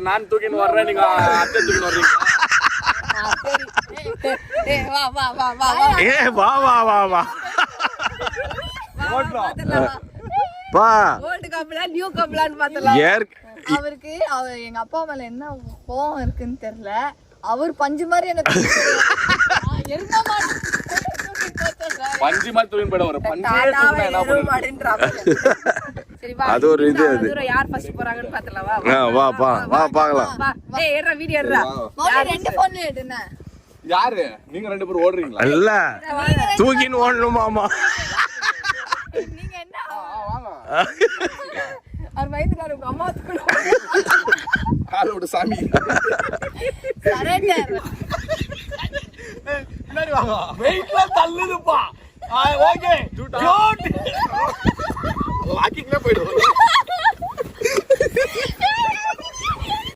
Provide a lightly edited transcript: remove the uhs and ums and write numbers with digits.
நான் தூக்கின்னு வர்றேன், நீங்க அத்தை தூக்கின்னு வர்றீங்க. வா வா வா வா பா. அவருக்கு எங்க அப்பா மேல என்ன கோவம் இருக்குன்னு தெரியல. அவர் பஞ்சு மாதிரி என்ன பஞ்சு மாதிரி தூக்கின்னு போயிட வரும். அது ஒரு இது. அது யார் ஃபர்ஸ்ட் போறாங்கன்னு பாத்தலாம். வா பா வா பாக்கலாம். ஏய் ஏறா வீடியோ ஏறா. ரெண்டு போன் எடுனா. யாரு நீங்க ரெண்டு பேரும் ஓடுறீங்களா? இல்ல தூக்கின்னு ஓடணுமாமா. நீங்க என்ன வாங்க. அவர் வயித்துக்கார உங்க அம்மா தூக்கல. கால விடு சாமி. சரண்டர். முன்னாடி வாங்க. வெயிட்ல தள்ளுதுப்பா. ஓகே. வாக்கிங்ல போய்டு.